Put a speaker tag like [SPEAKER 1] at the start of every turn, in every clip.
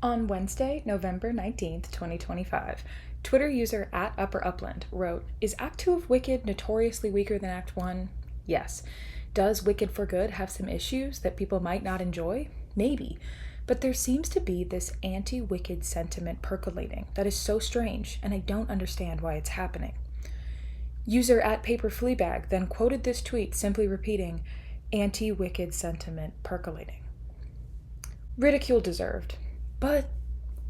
[SPEAKER 1] On Wednesday, November 19th, 2025, Twitter user at Upper Upland wrote, "Is Act 2 of Wicked notoriously weaker than Act 1? Yes. Does Wicked for Good have some issues that people might not enjoy? Maybe. But there seems to be this anti-Wicked sentiment percolating that is so strange, and I don't understand why it's happening." User at Paper Fleabag then quoted this tweet simply repeating, "Anti-Wicked sentiment percolating." Ridicule deserved. But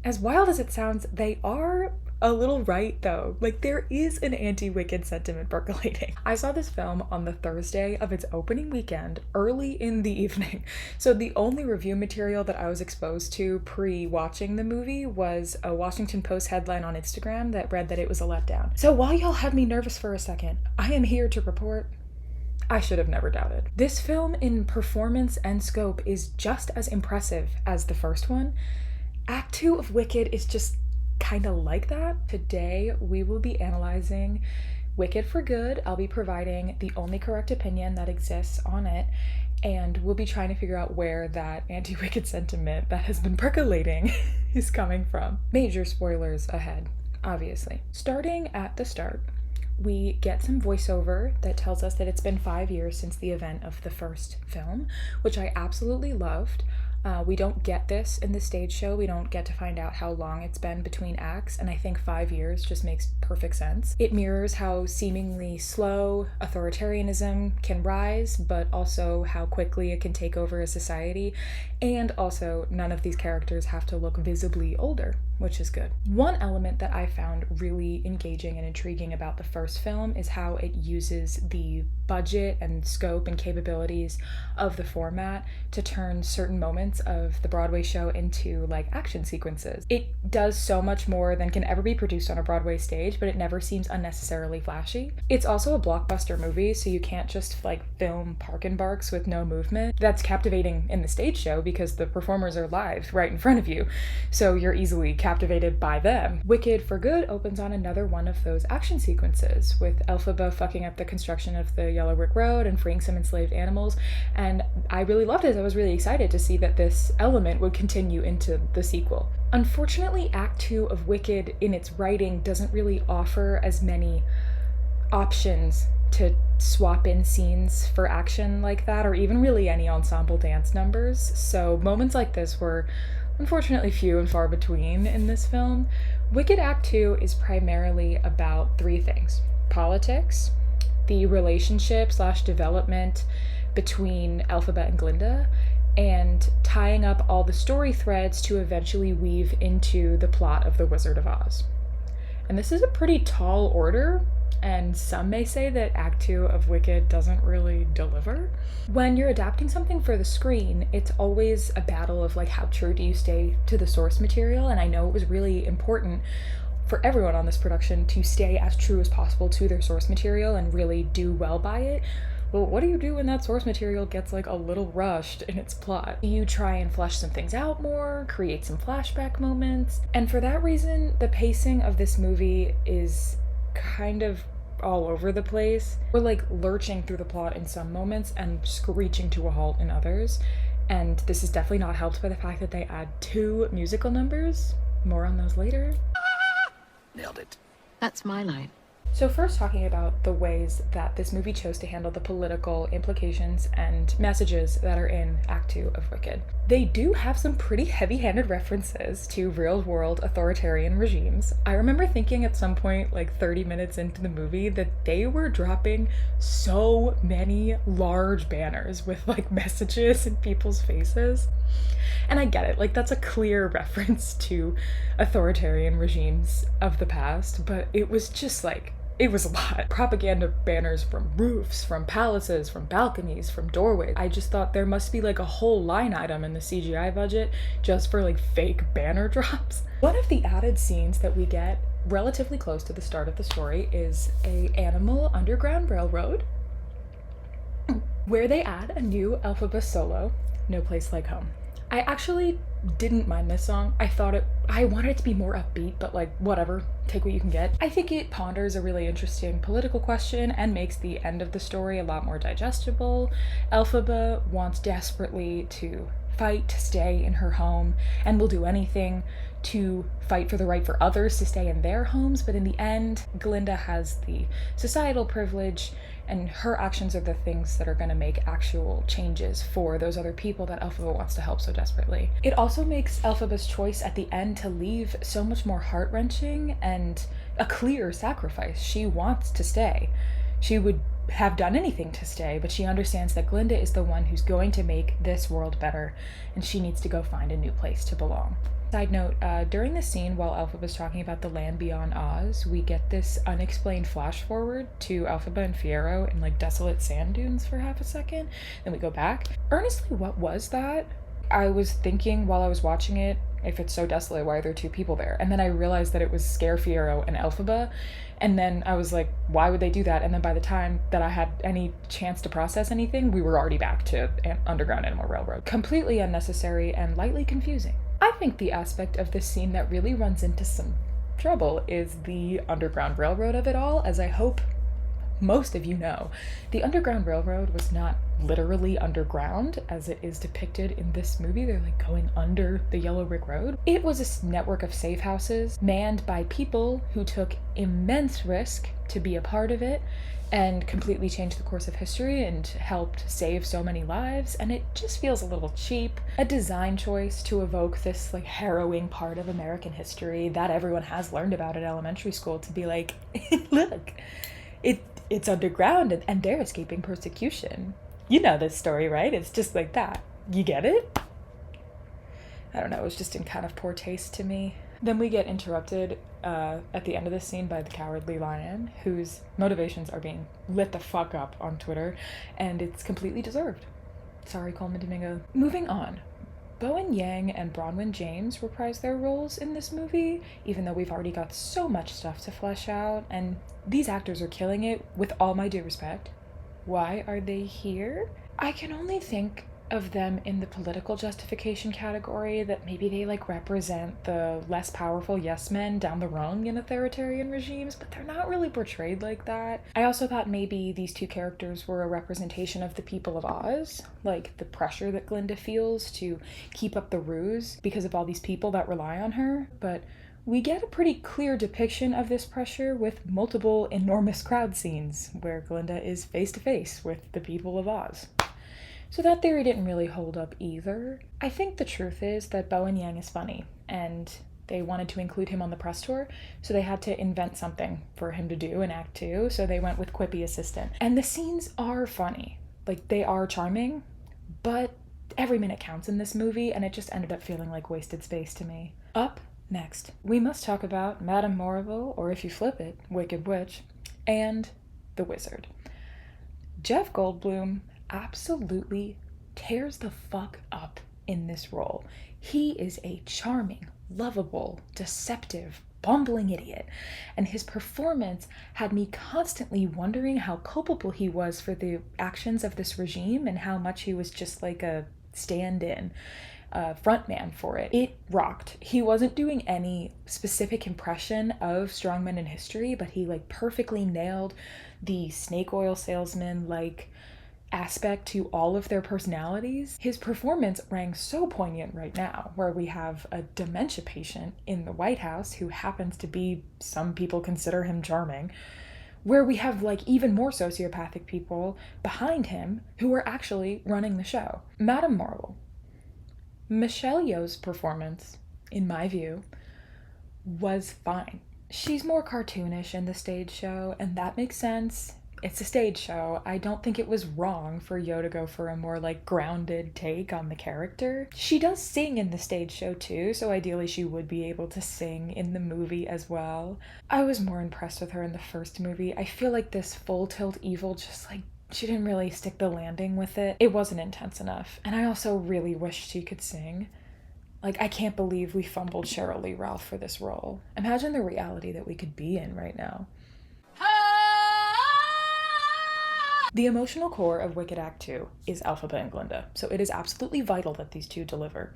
[SPEAKER 1] as wild as it sounds, they are a little right though. Like, there is an anti-Wicked sentiment percolating. I saw this film on the Thursday of its opening weekend, early in the evening. So the only review material that I was exposed to pre-watching the movie was a Washington Post headline on Instagram that read that it was a letdown. So while y'all had me nervous for a second, I am here to report I should have never doubted. This film in performance and scope is just as impressive as the first one. Act 2 of Wicked is just kind of like that. Today, we will be analyzing Wicked for Good. I'll be providing the only correct opinion that exists on it, and we'll be trying to figure out where that anti-Wicked sentiment that has been percolating is coming from. Major spoilers ahead, obviously. Starting at the start, we get some voiceover that tells us that it's been 5 years since the event of the first film, which I absolutely loved. We don't get this in the stage show. We don't get to find out how long it's been between acts, and I think 5 years just makes perfect sense. It mirrors how seemingly slow authoritarianism can rise, but also how quickly it can take over a society, and also none of these characters have to look visibly older, which is good. One element that I found really engaging and intriguing about the first film is how it uses the budget and scope and capabilities of the format to turn certain moments of the Broadway show into like action sequences. It does so much more than can ever be produced on a Broadway stage, but it never seems unnecessarily flashy. It's also a blockbuster movie, so you can't just like film park and barks with no movement. That's captivating in the stage show because the performers are live right in front of you, so you're easily captivated by them. Wicked for Good opens on another one of those action sequences, with Elphaba fucking up the construction of the Yellow Brick Road and freeing some enslaved animals, and I really loved it. I was really excited to see that this element would continue into the sequel. Unfortunately, Act 2 of Wicked in its writing doesn't really offer as many options to swap in scenes for action like that, or even really any ensemble dance numbers, so moments like this were unfortunately few and far between in this film. Wicked Act 2 is primarily about three things: politics, the relationship/development between Elphaba and Glinda, and tying up all the story threads to eventually weave into the plot of The Wizard of Oz. And this is a pretty tall order, and some may say that Act 2 of Wicked doesn't really deliver. When you're adapting something for the screen, it's always a battle of like, how true do you stay to the source material? And I know it was really important for everyone on this production to stay as true as possible to their source material and really do well by it. Well, what do you do when that source material gets like a little rushed in its plot? You try and flesh some things out more, create some flashback moments, and for that reason, the pacing of this movie is kind of all over the place. We're like lurching through the plot in some moments and screeching to a halt in others, and this is definitely not helped by the fact that they add 2 musical numbers. More on those later.
[SPEAKER 2] Nailed it.
[SPEAKER 3] That's my line.
[SPEAKER 1] So first, talking about the ways that this movie chose to handle the political implications and messages that are in Act 2 of Wicked. They do have some pretty heavy-handed references to real-world authoritarian regimes. I remember thinking at some point, like 30 minutes into the movie, that they were dropping so many large banners with like messages in people's faces. And I get it, like that's a clear reference to authoritarian regimes of the past, but it was just like, it was a lot. Propaganda banners from roofs, from palaces, from balconies, from doorways. I just thought there must be like a whole line item in the CGI budget just for like fake banner drops. One of the added scenes that we get relatively close to the start of the story is a animal underground railroad where they add a new Elphaba solo, No Place Like Home. I actually didn't mind this song. I wanted it to be more upbeat, but like, whatever, take what you can get. I think it ponders a really interesting political question and makes the end of the story a lot more digestible. Elphaba wants desperately to fight to stay in her home and will do anything to fight for the right for others to stay in their homes. But in the end, Glinda has the societal privilege, and her actions are the things that are going to make actual changes for those other people that Elphaba wants to help so desperately. It also makes Elphaba's choice at the end to leave so much more heart-wrenching and a clear sacrifice. She wants to stay. She would have done anything to stay, but she understands that Glinda is the one who's going to make this world better, and she needs to go find a new place to belong. Side note, during the scene while Elphaba's talking about the land beyond Oz, we get this unexplained flash forward to Elphaba and Fiyero in like desolate sand dunes for half a second, then we go back. Earnestly, what was that? I was thinking while I was watching it, if it's so desolate, why are there two people there? And then I realized that it was Scare Fiyero and Elphaba, and then I was like, why would they do that? And then by the time that I had any chance to process anything, we were already back to Underground Animal Railroad. Completely unnecessary and lightly confusing. I think the aspect of this scene that really runs into some trouble is the Underground Railroad of it all, as I hope most of you know. The Underground Railroad was not literally underground as it is depicted in this movie. They're like going under the Yellow Brick Road. It was a network of safe houses manned by people who took immense risk to be a part of it and completely changed the course of history and helped save so many lives, and it just feels a little cheap. A design choice to evoke this like harrowing part of American history that everyone has learned about at elementary school, to be like, look, it's underground and they're escaping persecution. You know this story, right? It's just like that. You get it? I don't know, it was just in kind of poor taste to me. Then we get interrupted at the end of this scene by the Cowardly Lion, whose motivations are being lit the fuck up on Twitter, and it's completely deserved. Sorry, Coleman Domingo. Moving on. Bowen Yang and Bronwyn James reprise their roles in this movie, even though we've already got so much stuff to flesh out, and these actors are killing it, with all my due respect. Why are they here? I can only think of them in the political justification category, that maybe they like represent the less powerful yes men down the rung in authoritarian regimes, but they're not really portrayed like that. I also thought maybe these two characters were a representation of the people of Oz, like the pressure that Glinda feels to keep up the ruse because of all these people that rely on her, but we get a pretty clear depiction of this pressure with multiple enormous crowd scenes where Glinda is face to face with the people of Oz. So that theory didn't really hold up either. I think the truth is that Bowen Yang is funny, and they wanted to include him on the press tour, so they had to invent something for him to do in Act 2, so they went with Quippy Assistant. And the scenes are funny. Like, they are charming, but every minute counts in this movie, and it just ended up feeling like wasted space to me. Up next, we must talk about Madame Morrible, or if you flip it, Wicked Witch, and the Wizard. Jeff Goldblum absolutely tears the fuck up in this role. He is a charming, lovable, deceptive, bumbling idiot, and his performance had me constantly wondering how culpable he was for the actions of this regime and how much he was just like a stand-in frontman for it. It rocked. He wasn't doing any specific impression of strongmen in history, but he like perfectly nailed the snake oil salesman like aspect to all of their personalities. His performance rang so poignant right now, where we have a dementia patient in the White House who happens to be, some people consider him charming, where we have like even more sociopathic people behind him who are actually running the show. Madame Morrible. Michelle Yeoh's performance, in my view, was fine. She's more cartoonish in the stage show, and that makes sense. It's a stage show. I don't think it was wrong for Yeoh to go for a more like grounded take on the character. She does sing in the stage show too, so ideally she would be able to sing in the movie as well. I was more impressed with her in the first movie. I feel like this Full Tilt Evil just like, she didn't really stick the landing with it. It wasn't intense enough. And I also really wished she could sing. Like, I can't believe we fumbled Cheryl Lee Ralph for this role. Imagine the reality that we could be in right now. The emotional core of Wicked Act 2 is Elphaba and Glinda, so it is absolutely vital that these two deliver.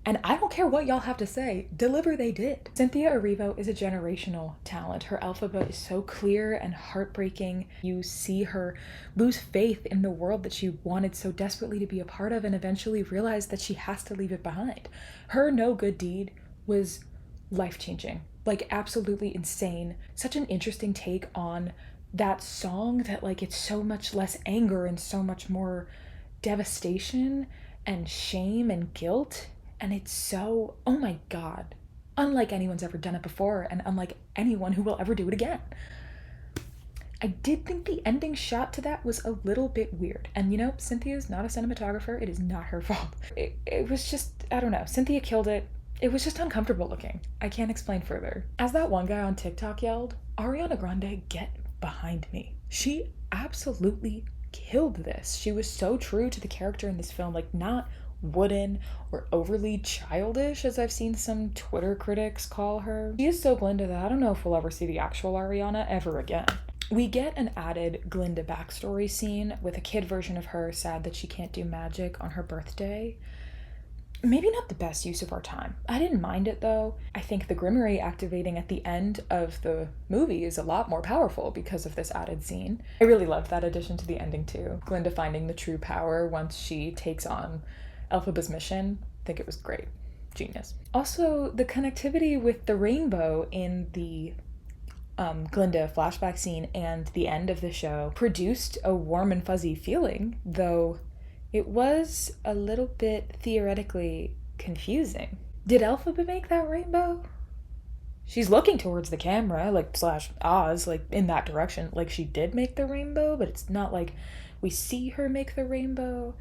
[SPEAKER 1] And I don't care what y'all have to say, deliver they did. Cynthia Erivo is a generational talent. Her alphabet is so clear and heartbreaking. You see her lose faith in the world that she wanted so desperately to be a part of and eventually realize that she has to leave it behind. Her no good deed was life-changing, like absolutely insane. Such an interesting take on that song that like it's so much less anger and so much more devastation and shame and guilt. And it's so, oh my God, unlike anyone's ever done it before and unlike anyone who will ever do it again. I did think the ending shot to that was a little bit weird. And you know, Cynthia's not a cinematographer. It is not her fault. It was just, I don't know. Cynthia killed it. It was just uncomfortable looking. I can't explain further. As that one guy on TikTok yelled, Ariana Grande, get behind me. She absolutely killed this. She was so true to the character in this film, like not wooden or overly childish, as I've seen some Twitter critics call her. She is so Glinda that I don't know if we'll ever see the actual Ariana ever again. We get an added Glinda backstory scene with a kid version of her sad that she can't do magic on her birthday. Maybe not the best use of our time. I didn't mind it though. I think the Grimmery activating at the end of the movie is a lot more powerful because of this added scene. I really loved that addition to the ending too. Glinda finding the true power once she takes on Elphaba's mission. I think it was great. Genius. Also, the connectivity with the rainbow in the Glinda flashback scene and the end of the show produced a warm and fuzzy feeling, though it was a little bit theoretically confusing. Did Elphaba make that rainbow? She's looking towards the camera, like slash Oz, like in that direction, like she did make the rainbow, but it's not like we see her make the rainbow.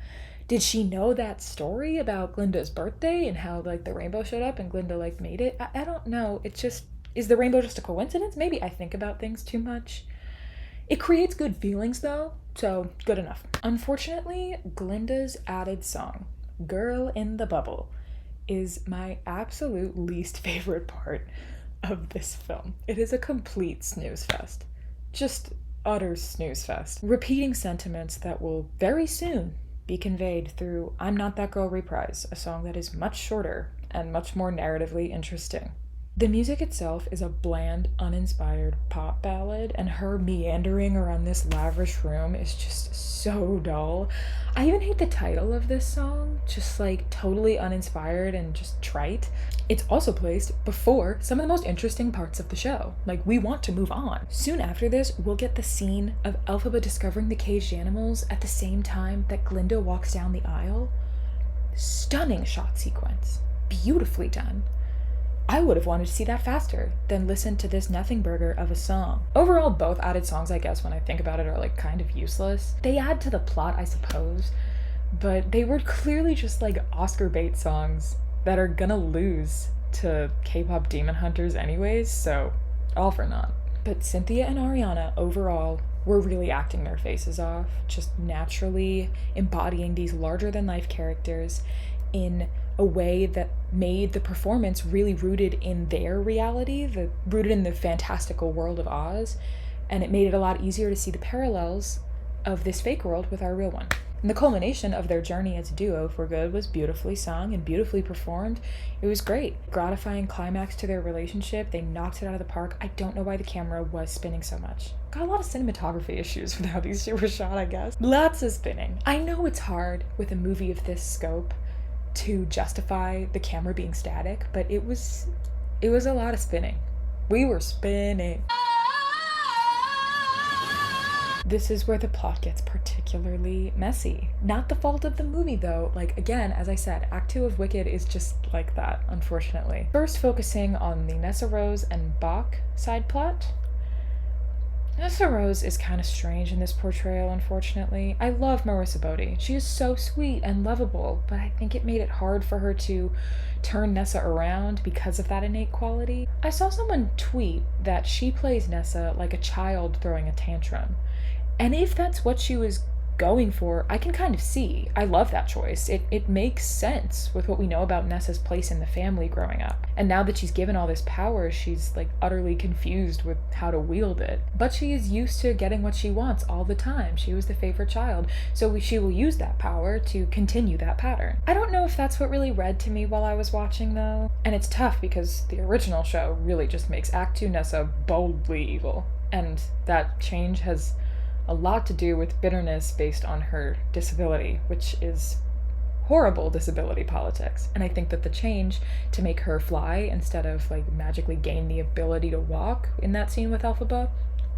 [SPEAKER 1] Did she know that story about Glinda's birthday and how like the rainbow showed up and Glinda like made it? I don't know. It's just, is the rainbow just a coincidence? Maybe I think about things too much. It creates good feelings though, so good enough. Unfortunately, Glinda's added song, Girl in the Bubble, is my absolute least favorite part of this film. It is a complete snooze fest. Just utter snooze fest. Repeating sentiments that will very soon be conveyed through I'm Not That Girl reprise, a song that is much shorter and much more narratively interesting. The music itself is a bland, uninspired pop ballad, and her meandering around this lavish room is just so dull. I even hate the title of this song, just like totally uninspired and just trite. It's also placed before some of the most interesting parts of the show. Like, we want to move on. Soon after this, we'll get the scene of Elphaba discovering the caged animals at the same time that Glinda walks down the aisle. Stunning shot sequence. Beautifully done. I would have wanted to see that faster than listen to this nothing burger of a song. Overall, both added songs, I guess, when I think about it, are like kind of useless. They add to the plot, I suppose, but they were clearly just like Oscar bait songs that are gonna lose to K-pop demon hunters anyways, so all for naught. But Cynthia and Ariana overall were really acting their faces off, just naturally embodying these larger-than-life characters in a way that made the performance really rooted in their reality, rooted in the fantastical world of Oz, and it made it a lot easier to see the parallels of this fake world with our real one. And the culmination of their journey as a duo for good was beautifully sung and beautifully performed. It was great. Gratifying climax to their relationship. They knocked it out of the park. I don't know why the camera was spinning so much. Got a lot of cinematography issues with how these two were shot, I guess. Lots of spinning. I know it's hard with a movie of this scope to justify the camera being static, but it was a lot of spinning. We were spinning. This is where the plot gets particularly messy. Not the fault of the movie though. Like, again, as I said, Act 2 of Wicked is just like that, unfortunately. First, focusing on the Nessa Rose and Bach side plot. Nessa Rose is kind of strange in this portrayal, unfortunately. I love Marissa Bodie. She is so sweet and lovable, but I think it made it hard for her to turn Nessa around because of that innate quality. I saw someone tweet that she plays Nessa like a child throwing a tantrum. And if that's what she was going for, I can kind of see. I love that choice. It makes sense with what we know about Nessa's place in the family growing up. And now that she's given all this power, she's like utterly confused with how to wield it. But she is used to getting what she wants all the time. She was the favorite child, so she will use that power to continue that pattern. I don't know if that's what really read to me while I was watching, though. And it's tough because the original show really just makes Act 2 Nessa boldly evil. And that change has a lot to do with bitterness based on her disability, which is horrible disability politics. And I think that the change to make her fly instead of like magically gain the ability to walk in that scene with Elphaba,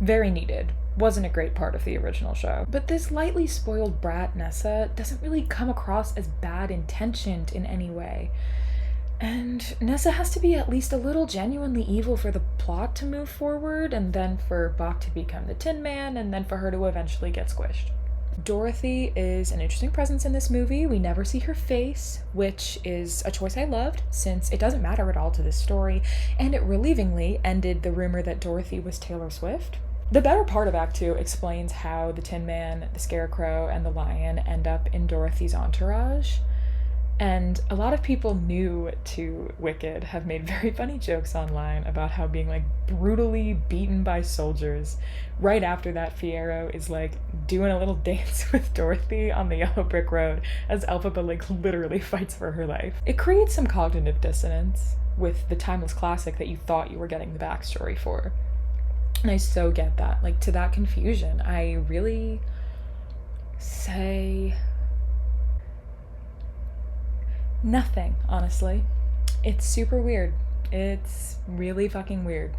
[SPEAKER 1] very needed. Wasn't a great part of the original show. But this lightly spoiled brat Nessa doesn't really come across as bad intentioned in any way. And Nessa has to be at least a little genuinely evil for the plot to move forward, and then for Bach to become the Tin Man, and then for her to eventually get squished. Dorothy is an interesting presence in this movie. We never see her face, which is a choice I loved, since it doesn't matter at all to this story, and it relievingly ended the rumor that Dorothy was Taylor Swift. The better part of Act 2 explains how the Tin Man, the Scarecrow, and the Lion end up in Dorothy's entourage. And a lot of people new to Wicked have made very funny jokes online about how being like brutally beaten by soldiers right after that Fiyero is like doing a little dance with Dorothy on the yellow brick road as Elphaba like literally fights for her life. It creates some cognitive dissonance with the timeless classic that you thought you were getting the backstory for. And I so get that. Like, to that confusion, I really say nothing, honestly. It's super weird. It's really fucking weird.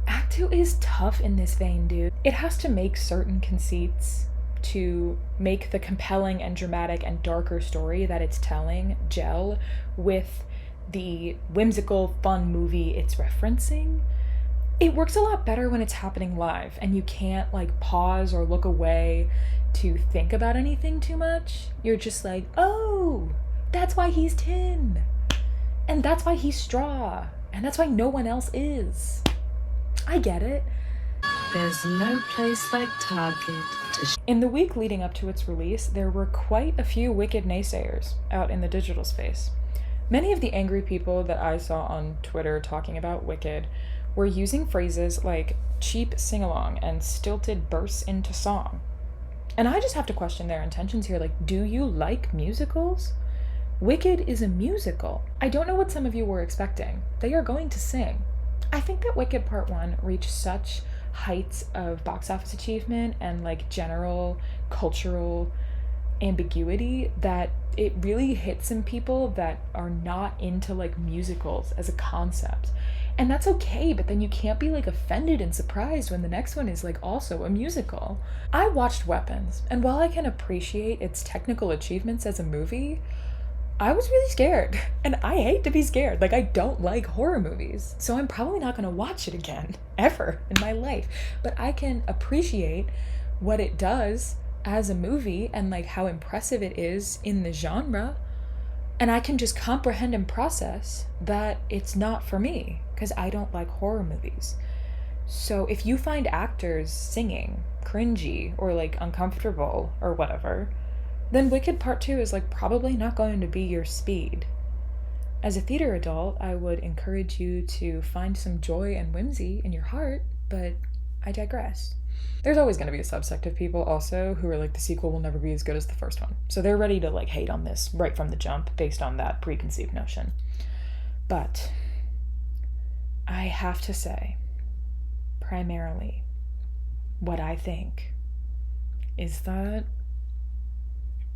[SPEAKER 1] Act 2 is tough in this vein, dude. It has to make certain conceits to make the compelling and dramatic and darker story that it's telling gel with the whimsical, fun movie it's referencing. It works a lot better when it's happening live and you can't like pause or look away to think about anything too much. You're just like, oh, that's why he's tin. And that's why he's straw. And that's why no one else is. I get it.
[SPEAKER 3] There's no place like Target.
[SPEAKER 1] In the week leading up to its release, there were quite a few Wicked naysayers out in the digital space. Many of the angry people that I saw on Twitter talking about Wicked were using phrases like cheap sing-along and stilted bursts into song. And I just have to question their intentions here. Like, do you like musicals? Wicked is a musical. I don't know what some of you were expecting. They are going to sing. I think that Wicked Part 1 reached such heights of box office achievement and like general cultural ambiguity that it really hit some people that are not into like musicals as a concept. And that's okay, but then you can't be like offended and surprised when the next one is like also a musical. I watched Weapons, and while I can appreciate its technical achievements as a movie, I was really scared, and I hate to be scared. Like, I don't like horror movies, so I'm probably not gonna watch it again, ever in my life. But I can appreciate what it does as a movie and like how impressive it is in the genre. And I can just comprehend and process that it's not for me, because I don't like horror movies. So if you find actors singing cringy or like uncomfortable or whatever, then Wicked Part 2 is like probably not going to be your speed. As a theater adult, I would encourage you to find some joy and whimsy in your heart, but I digress. There's always going to be a subsect of people also who are like, the sequel will never be as good as the first one. So they're ready to like hate on this right from the jump based on that preconceived notion. But I have to say, primarily, what I think is that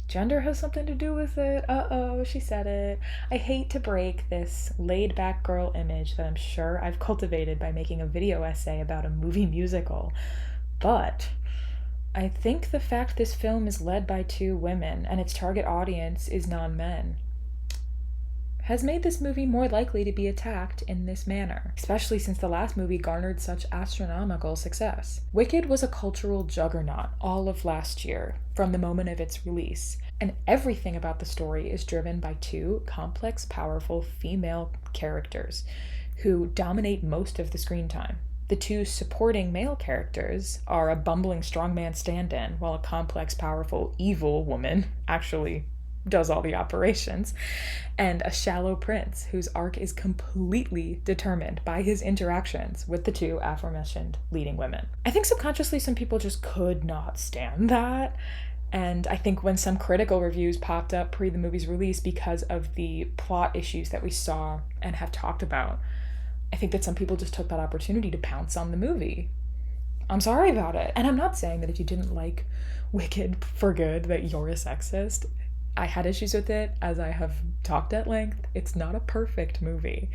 [SPEAKER 1] gender has something to do with it. Uh-oh, she said it. I hate to break this laid-back girl image that I'm sure I've cultivated by making a video essay about a movie musical, but I think the fact this film is led by 2 women and its target audience is non-men has made this movie more likely to be attacked in this manner, especially since the last movie garnered such astronomical success. Wicked was a cultural juggernaut all of last year, from the moment of its release, and everything about the story is driven by 2 complex, powerful female characters who dominate most of the screen time. The two supporting male characters are a bumbling strongman stand-in, while a complex, powerful, evil woman actually does all the operations, and a shallow prince whose arc is completely determined by his interactions with the two aforementioned leading women. I think subconsciously some people just could not stand that. And I think when some critical reviews popped up pre the movie's release because of the plot issues that we saw and have talked about, I think that some people just took that opportunity to pounce on the movie. I'm sorry about it. And I'm not saying that if you didn't like Wicked for good that you're a sexist. I had issues with it, as I have talked at length. It's not a perfect movie.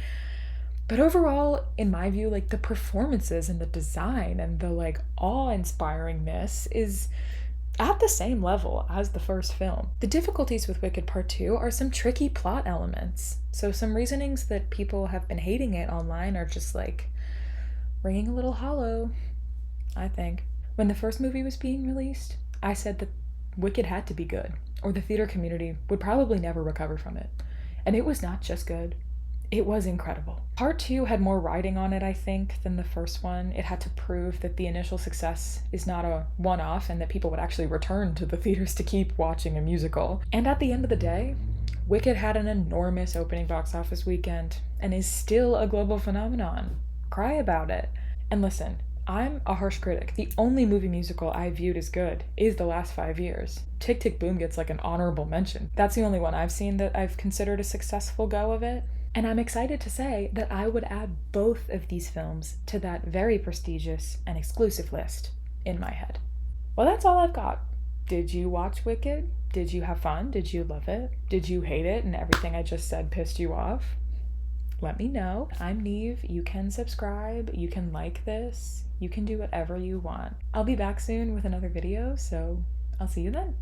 [SPEAKER 1] But overall, in my view, like, the performances and the design and the, like, awe-inspiringness is at the same level as the first film. The difficulties with Wicked Part 2 are some tricky plot elements. So some reasonings that people have been hating it online are just, like, ringing a little hollow, I think. When the first movie was being released, I said that Wicked had to be good, or the theater community would probably never recover from it. And it was not just good, it was incredible. Part 2 had more riding on it, I think, than the first one. It had to prove that the initial success is not a one-off and that people would actually return to the theaters to keep watching a musical. And at the end of the day, Wicked had an enormous opening box office weekend and is still a global phenomenon. Cry about it. And listen, I'm a harsh critic. The only movie musical I viewed as good is The Last 5 Years. Tick, Tick, Boom gets like an honorable mention. That's the only one I've seen that I've considered a successful go of it. And I'm excited to say that I would add both of these films to that very prestigious and exclusive list in my head. Well, that's all I've got. Did you watch Wicked? Did you have fun? Did you love it? Did you hate it and everything I just said pissed you off? Let me know. I'm Neve. You can subscribe. You can like this. You can do whatever you want. I'll be back soon with another video, so I'll see you then.